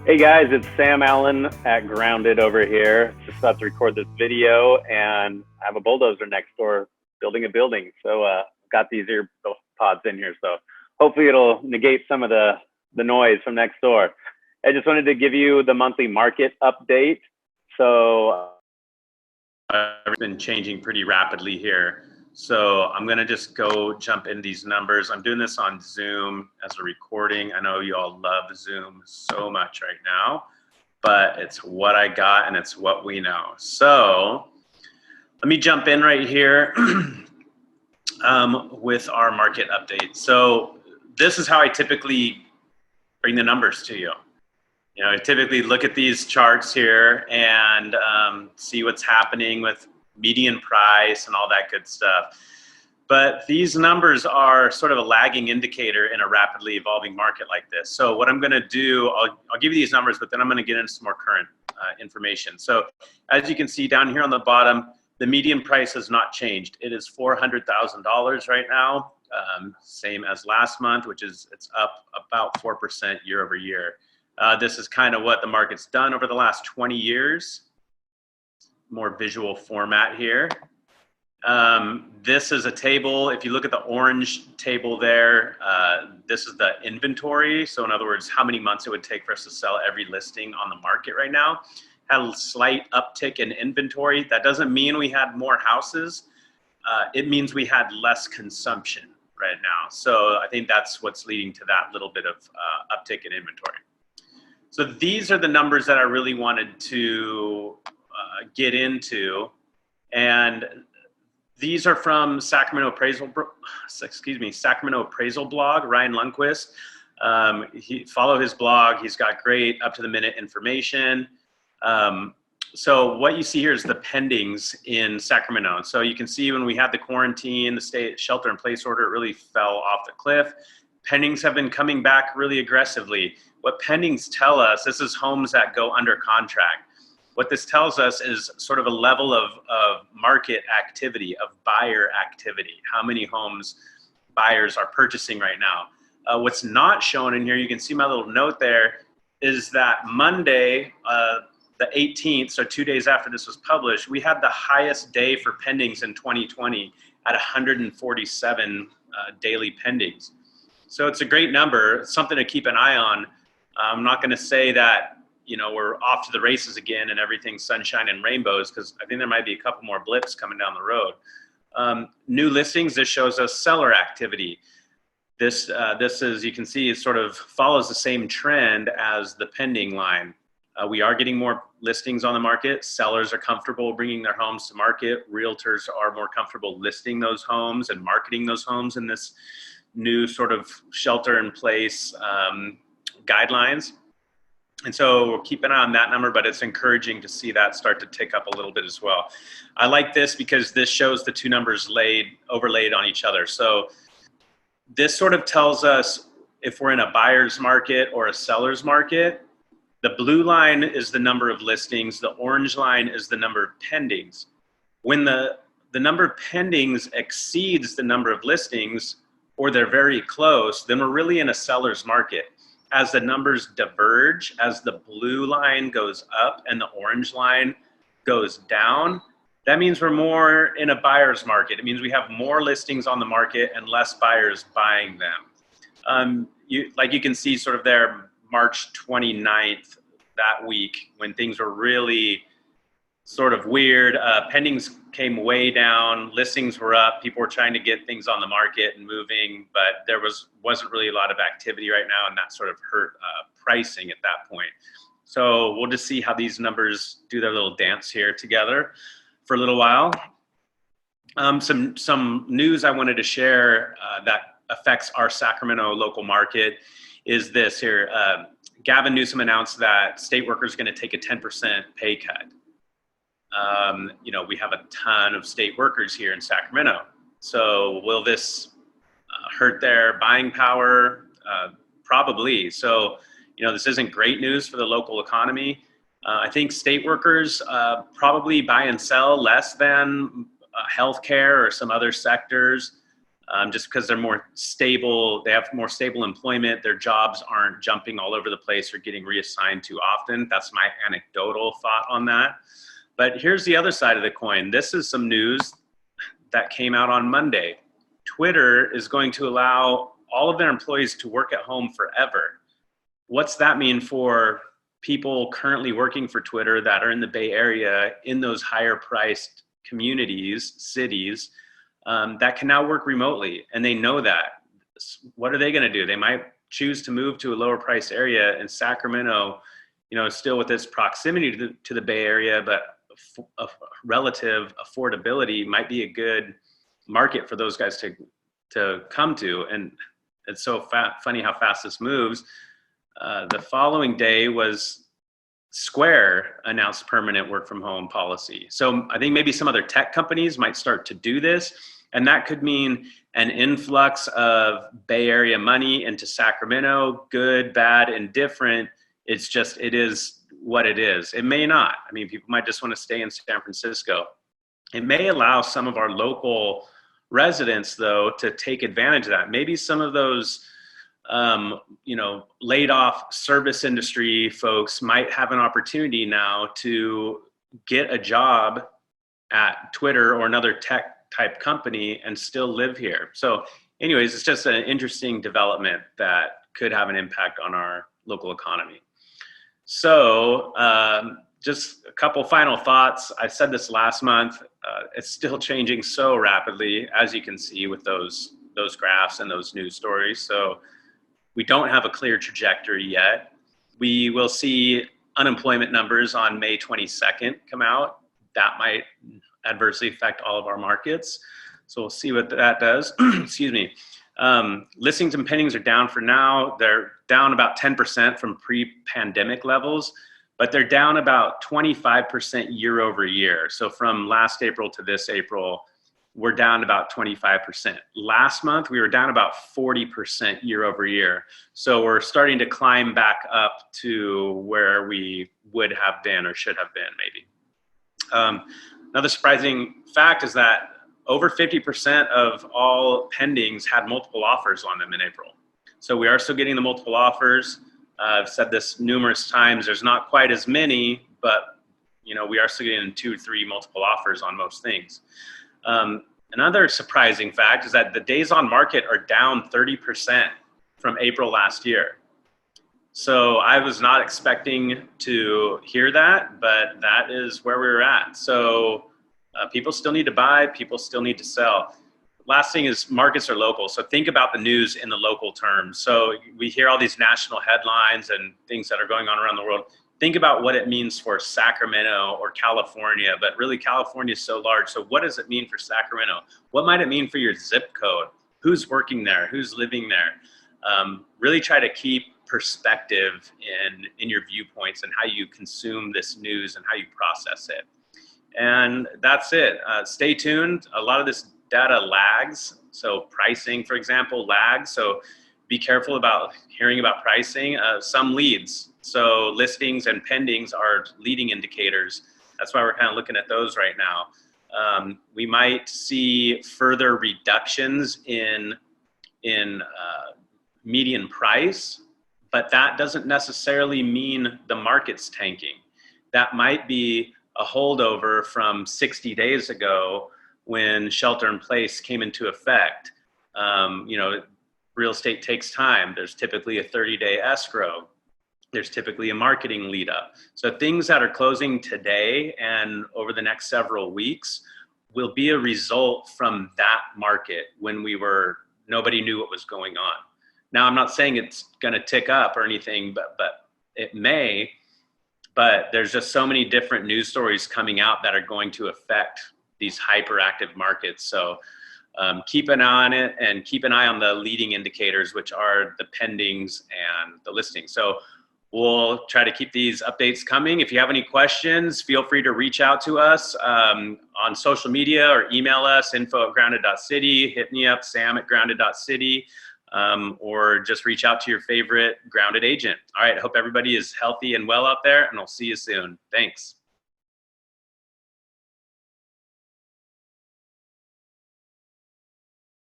Hey guys, it's Sam Allen at Grounded over here. Just about to record this video, and I have a bulldozer next door building a building. So got these ear pods in here, so hopefully it'll negate some of the noise from next door. I just wanted to give you the monthly market update. So it's been changing pretty rapidly here. So I'm gonna just go jump in these numbers. I'm doing this on Zoom as a recording. I know you all love Zoom so much right now, but it's what I got and it's what we know. So let me jump in right here with our market update. So this is how I typically bring the numbers to you. I typically look at these charts here and see what's happening with median price and all that good stuff. But these numbers are sort of a lagging indicator in a rapidly evolving market like this. So what I'm gonna do, I'll give you these numbers, but then I'm gonna get into some more current information. So as you can see down here on the bottom, the median price has not changed. It is $400,000 right now, same as last month, which is it's up about 4% year over year. This is kind of what the market's done over the last 20 years. More visual format here. This is a table. If you look at the orange table there, this is the inventory. So in other words, how many months it would take for us to sell every listing on the market right now. Had a slight uptick in inventory. That doesn't mean we had more houses. It means we had less consumption right now. So I think that's what's leading to that little bit of uptick in inventory. So these are the numbers that I really wanted to get into, and these are from Sacramento Appraisal blog, Ryan Lundquist. Follow his blog. He's got great up-to-the-minute information. So what you see here is the pendings in Sacramento. So you can see when we had the quarantine, the state shelter-in-place order, it really fell off the cliff. Pendings have been coming back really aggressively. What pendings tell us, this is homes that go under contract. What this tells us is sort of a level of market activity, of buyer activity, how many homes buyers are purchasing right now. What's not shown in here, you can see my little note there, is that Monday, the 18th, so 2 days after this was published, we had the highest day for pendings in 2020 at 147 daily pendings. So it's a great number, it's something to keep an eye on. I'm not gonna say that we're off to the races again and everything's sunshine and rainbows, because I think there might be a couple more blips coming down the road. New listings, this shows us seller activity. This is, you can see, it sort of follows the same trend as the pending line. We are getting more listings on the market. Sellers are comfortable bringing their homes to market. Realtors are more comfortable listing those homes and marketing those homes in this new sort of shelter-in-place guidelines. And so we'll keep an eye on that number, but it's encouraging to see that start to tick up a little bit as well. I like this because this shows the two numbers overlaid on each other. So this sort of tells us if we're in a buyer's market or a seller's market. The blue line is the number of listings. The orange line is the number of pendings. When the number of pendings exceeds the number of listings, or they're very close, then we're really in a seller's market. As the numbers diverge, as the blue line goes up and the orange line goes down, that means we're more in a buyer's market. It means we have more listings on the market and less buyers buying them. You can see sort of there, March 29th, that week, when things were really sort of weird. Pendings came way down, listings were up, people were trying to get things on the market and moving, but there wasn't really a lot of activity right now, and that sort of hurt pricing at that point. So we'll just see how these numbers do their little dance here together for a little while. Some news I wanted to share that affects our Sacramento local market is this here. Gavin Newsom announced that state workers are going to take a 10% pay cut. We have a ton of state workers here in Sacramento. So will this hurt their buying power? Probably. So, this isn't great news for the local economy. I think state workers probably buy and sell less than healthcare or some other sectors. just because they're more stable, they have more stable employment, their jobs aren't jumping all over the place or getting reassigned too often. That's my anecdotal thought on that. But here's the other side of the coin. This is some news that came out on Monday. Twitter is going to allow all of their employees to work at home forever. What's that mean for people currently working for Twitter that are in the Bay Area, in those higher priced communities, cities, that can now work remotely, and they know that? What are they going to do? They might choose to move to a lower priced area in Sacramento, still with its proximity to the Bay Area, but a relative affordability might be a good market for those guys to come to. And it's so funny how fast this moves. The following day was Square announced permanent work from home policy. So I think maybe some other tech companies might start to do this, and that could mean an influx of Bay Area money into Sacramento, good, bad, indifferent. It is what it is. It may not. I mean, people might just want to stay in San Francisco. It may allow some of our local residents, though, to take advantage of that. Maybe some of those laid off service industry folks might have an opportunity now to get a job at Twitter or another tech type company and still live here. So anyways, it's just an interesting development that could have an impact on our local economy. So just a couple final thoughts. I said this last month. It's still changing so rapidly, as you can see with those graphs and those news stories. So we don't have a clear trajectory yet. We will see unemployment numbers on May 22nd come out. That might adversely affect all of our markets. So we'll see what that does. Excuse me. Listings and pendings are down for now. They're down about 10% from pre-pandemic levels, but they're down about 25% year over year. So from last April to this April, we're down about 25%. Last month, we were down about 40% year over year. So we're starting to climb back up to where we would have been or should have been, maybe. Another surprising fact is that over 50% of all pendings had multiple offers on them in April. So we are still getting the multiple offers. I've said this numerous times, there's not quite as many, but we are still getting 2 or 3 multiple offers on most things. Another surprising fact is that the days on market are down 30% from April last year. So I was not expecting to hear that, but that is where we're at. So people still need to buy, people still need to sell. Last thing is markets are local. So think about the news in the local terms. So we hear all these national headlines and things that are going on around the world. Think about what it means for Sacramento or California, but really California is so large. So what does it mean for Sacramento? What might it mean for your zip code? Who's working there? Who's living there? Really try to keep perspective in your viewpoints and how you consume this news and how you process it. And that's it. Stay tuned. A lot of this data lags. So pricing, for example, lags. So be careful about hearing about pricing. Some leads. So listings and pendings are leading indicators. That's why we're kind of looking at those right now. We might see further reductions in median price, but that doesn't necessarily mean the market's tanking. That might be a holdover from 60 days ago when shelter in place came into effect. Real estate takes time. There's typically a 30-day escrow. There's typically a marketing lead up. So things that are closing today and over the next several weeks will be a result from that market when nobody knew what was going on. Now, I'm not saying it's going to tick up or anything, but it may. But there's just so many different news stories coming out that are going to affect these hyperactive markets. So keep an eye on it and keep an eye on the leading indicators, which are the pendings and the listings. So we'll try to keep these updates coming. If you have any questions, feel free to reach out to us on social media or email us, info@grounded.city, hit me up, sam@grounded.city, or just reach out to your favorite Grounded agent. All right, I hope everybody is healthy and well out there, and I'll see you soon. Thanks.